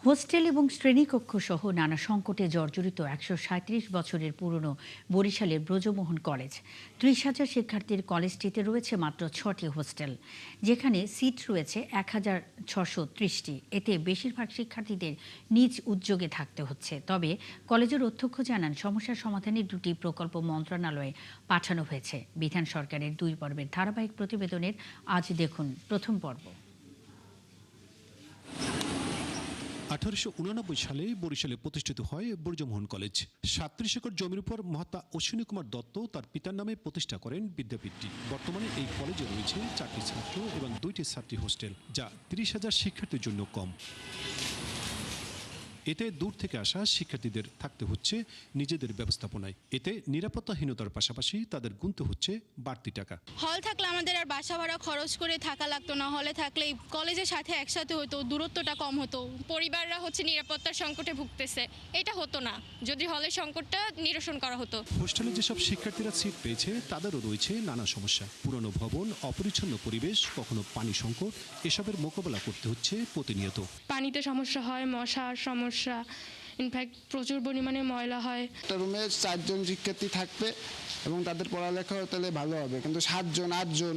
Hostel এবং শ্রেণীকক্ষ সহ নানা সংকটে জর্জরিত ১৩৭ বছরের পুরনো বরিশালের ব্রজমোহন কলেজ। ৩০,০০০ শিক্ষার্থীর কলেজটিতে রয়েছে মাত্র ৬টি হোস্টেল, যেখানে সিট রয়েছে ১,৬৩০টি। এতে বেশিরভাগ শিক্ষার্থীদের নিজ উদ্যোগে থাকতে হচ্ছে। তবে কলেজের অধ্যক্ষ জানান, সমস্যার সমাধানে দুটি প্রকল্প মন্ত্রণালয়ে পাঠানো হয়েছে। বিধান সরকারের ২ পর্বের ধারাবাহিক প্রতিবেদনের আজ দেখুন প্রথম পর্ব। ১৮৮৯ সালে বরিশালে প্রতিষ্ঠিত হয় ব্রজমোহন কলেজ। ৩৭ একর জমির উপর মহাত্মা অশ্বিনী কুমার দত্ত তার পিতার নামে প্রতিষ্ঠা করেন বিদ্যাপীঠটি। বর্তমানে এই কলেজে রয়েছে ৪টি ছাত্র এবং ২টি ছাত্রী হোস্টেল, যা ৩০,০০০ শিক্ষার্থীর জন্য কম। এতে দূর থেকে আসা শিক্ষার্থীদের থাকতে হচ্ছে নিজেদের ব্যবস্থাপনায়। এতে নিরাপত্তাহীনতার পাশাপাশি তাদের গুনতে হচ্ছে বাড়তি টাকা। হল থাকলে আমাদের আর বাসা ভাড়া খরচ করে থাকা লাগতো না। হলে থাকলে কলেজের সাথে একসাথে হতো, দূরত্বটা কম হতো। পরিবাররা নিরাপত্তার সংকটে ভুগতেছে, এটা হতো না যদি হলের সংকটটা নিরসন করা হতো। হোস্টেলে যেসব শিক্ষার্থীরা সিট পেয়েছে তাদেরও রয়েছে নানা সমস্যা। পুরনো ভবন, অপরিচ্ছন্ন পরিবেশ, কখনো পানি সংকট, এসবের মোকাবেলা করতে হচ্ছে প্রতিনিয়ত। পানিতে সমস্যা হয়, মশার সমস্যা, ইনফ্যাক্ট প্রচুর পরিমাণে ময়লা হয়। একটা রুমে 4 জন শিক্ষার্থী থাকবে এবং তাদের পড়ালেখা তাহলে ভালো হবে, কিন্তু 7 জন, 8 জন,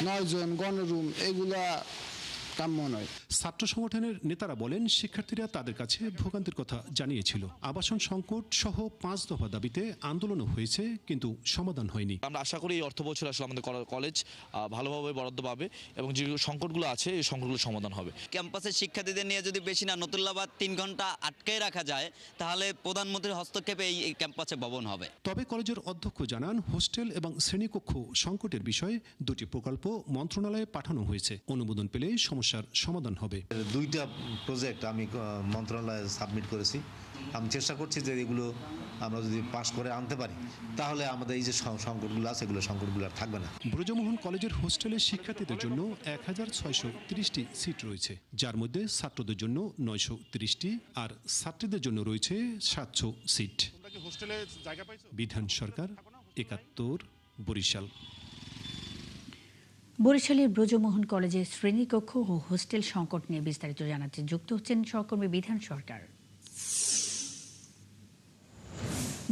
9 জন গণরুম এগুলা কাম্য নয়। ছাত্র সংগঠনের নেতারা বলেন, শিক্ষার্থীরা তাদের কাছে ভোগান্তির কথা জানিয়েছিল। আবাসন সংকট সহ 5 দফা দাবিতে আন্দোলনও হয়েছে, কিন্তু সমাধান হয়নি। আমরা আশা করি এই অর্থ বছর আসলে আমাদের কলেজ ভালোভাবে বরাদ্দ পাবে এবং যে সংকটগুলো আছে এই সংকটগুলো সমাধান হবে। ক্যাম্পাসের শিক্ষার্থীদের নিয়ে যদি বেশি না নতুল্লাবাদ 3 ঘন্টা আটকে রাখা যায়, তাহলে প্রধানমন্ত্রীর হস্তক্ষেপে এই ক্যাম্পাসে ভবন হবে। তবে কলেজের অধ্যক্ষ জানান, হোস্টেল এবং শ্রেণীকক্ষ সংকটের বিষয়ে দুটি প্রকল্প মন্ত্রণালয়ে পাঠানো হয়েছে। অনুমোদন পেলে সমস্যার সমাধান হবে। 2টা প্রজেক্ট আমি মন্ত্রণালয়ে সাবমিট করেছি। আমি চেষ্টা করছি যে এগুলো আমরা যদি পাশ করে আনতে পারি, তাহলে আমাদের এই যে সংকটগুলো আছে এগুলো সংকটগুলো আর থাকবে না। ব্রজমোহন কলেজের হোস্টেলের শিক্ষার্থীদের জন্য ১,৬৩০টি সিট রয়েছে, যার মধ্যে ছাত্রদের জন্য ৯৩০টি আর ছাত্রীদের জন্য রয়েছে ৭০০ সিট। বিধান সরকার, ৭১, বরিশাল। বরিশালের ব্রজমোহন কলেজের শ্রেণীকক্ষ ও হোস্টেল সংকট নিয়ে বিস্তারিত জানাতে যুক্ত হচ্ছেন সহকর্মী বিধান সরকার।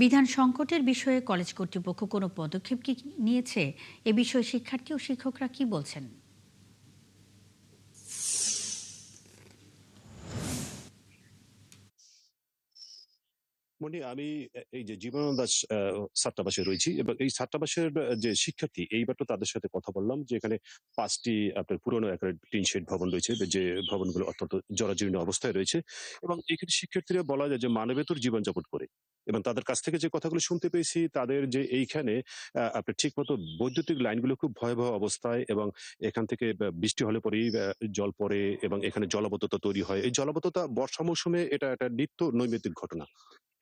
বিধান সংকটের বিষয়ে কলেজ কর্তৃপক্ষ কোনো পদক্ষেপ কি নিয়েছে? এ বিষয়ে শিক্ষার্থী ও শিক্ষকরা কি বলছেন? আমি এই যে জীবনানন্দ দাশ ছাত্রাবাসে রয়েছি এবং এই ছাত্রাবাসের যে শিক্ষার্থী, এইবার তো তাদের সাথে কথা বললাম যে এখানে ৫টি আপনার পুরনো একটা টিন শেড ভবন রয়েছে, যে ভবনগুলো অত্যন্ত জরাজীর্ণ অবস্থায় রয়েছে এবং এখানে শিক্ষার্থীরা বলা যায় যে মানবেতর জীবনযাপন করে। এবং তাদের কাছ থেকে যে কথাগুলো শুনতে পেয়েছি, তাদের যে এইখানে আপনার ঠিকমতো বৈদ্যুতিক লাইনগুলো খুব ভয়াবহ অবস্থায় এবং এখান থেকে বৃষ্টি হলে পরেই জল পড়ে এবং এখানে জলাবদ্ধতা তৈরি হয়। এই জলাবদ্ধতা বর্ষা মৌসুমে এটা একটা নিত্য নৈমিত্তিক ঘটনা।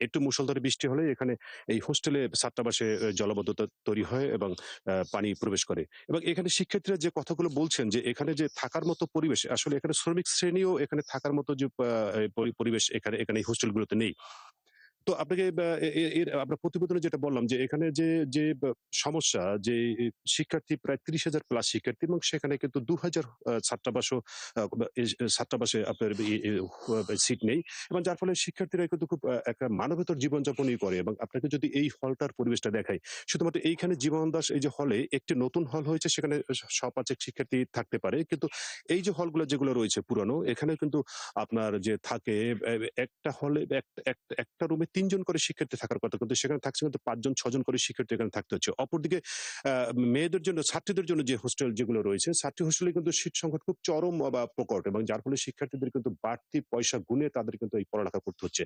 একটু মুষলধারে বৃষ্টি হলে এখানে এই হোস্টেলে ছাত্রাবাসে জলাবদ্ধতা তৈরি হয় এবং পানি প্রবেশ করে। এবং এখানে শিক্ষার্থীরা যে কথাগুলো বলছেন যে এখানে যে থাকার মতো পরিবেশ, আসলে এখানে শ্রমিক শ্রেণীও এখানে থাকার মতো যে পরিবেশ এখানে এই হোস্টেলগুলোতে নেই। তো আপনাকে এর আপনার প্রতিবেদনে যেটা বললাম যে এখানে যে সমস্যা, যে শিক্ষার্থী প্রায় ৩০,০০০ প্লাস শিক্ষার্থী এবং সেখানে কিন্তু ২,০০০ ছাত্রাবাসও ছাত্রাবাসে আপনার সিট নেই এবং যার ফলে শিক্ষার্থীরা কিন্তু খুব একটা মানবেতর জীবনযাপনই করে। এবং আপনাকে যদি এই হলটার পরিবেশটা দেখাই, শুধুমাত্র এইখানে জীবন দাস এই যে হলে একটি নতুন হল হয়েছে, সেখানে স৫ শিক্ষার্থী থাকতে পারে, কিন্তু এই যে হলগুলো যেগুলো রয়েছে পুরানো, এখানে কিন্তু আপনার যে থাকে একটা হলে একটা রুমে ৩ জন করে শিক্ষার্থী থাকার কথা, কিন্তু সেখানে থাকছে কিন্তু ৫ জন ৬ জন করে শিক্ষার্থী এখানে থাকতে হচ্ছে। অপরদিকে মেয়েদের জন্য, ছাত্রীদের জন্য যে হোস্টেল যেগুলো রয়েছে, ছাত্রী হোস্টেলে কিন্তু সিট সংকট খুব চরম বা প্রকট এবং যার ফলে শিক্ষার্থীদের কিন্তু বাড়তি পয়সা গুনে তাদের কিন্তু এই পড়ালেখা করতে হচ্ছে।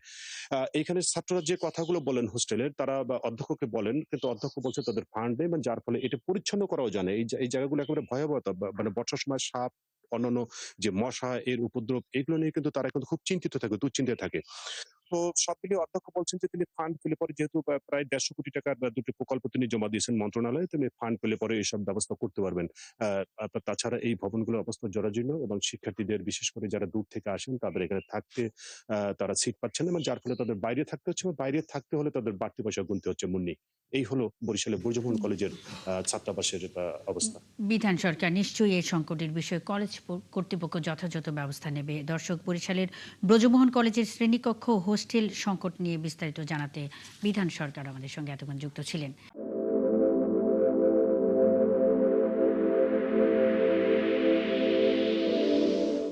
এইখানে ছাত্ররা যে কথাগুলো বলেন হোস্টেলের, তারা বা অধ্যক্ষকে বলেন, কিন্তু অধ্যক্ষ বলছে তাদের ফান্ড নেই এবং যার ফলে এটা পরিচ্ছন্ন করাও জানে। এই জায়গাগুলো একেবারে ভয়াবহতা, মানে বর্ষার সময় সাপ, অন্যান্য যে মশা, এর উপদ্রব, এগুলো নিয়ে কিন্তু তারা কিন্তু খুব চিন্তিত থাকে, দুশ্চিন্তায় থাকে। তো সব মিলিয়ে অধ্যক্ষ বলছেন যে তিনি ফান্ড পেলে পরে, যেহেতু প্রায় 150 কোটি টাকার দুটি প্রকল্প তিনি জমা দিয়েছেন মন্ত্রণালয়ে, তিনি ফান্ড পেলে পরে এসব ব্যবস্থা করতে পারবেন। তাছাড়া এই ভবনগুলোর অবস্থা জরাজীর্ণ এবং শিক্ষার্থীদের, বিশেষ করে যারা দূর থেকে আসেন, তাদের এখানে থাকতে তারা সিট পাচ্ছেন না, এবং যার ফলে তাদের বাইরে থাকতে হচ্ছে, এবং বাইরে থাকতে হলে তাদের বাড়তি পয়সা গুনতে হচ্ছে মুন্নি। এই হলো বরিশালের ব্রজমোহন কলেজের ছাত্রাবাসের অবস্থা। বিধান সরকার নিশ্চয়ই এই সংকটের বিষয়ে কলেজ কর্তৃপক্ষ যথাযথ ব্যবস্থা নেবে। দর্শক, বরিশালের ব্রজমোহন কলেজের শ্রেণীকক্ষ ও হোস্টেল সংকট নিয়ে বিস্তারিত জানাতে বিধান সরকার আমাদের সঙ্গে এতক্ষণ যুক্ত ছিলেন।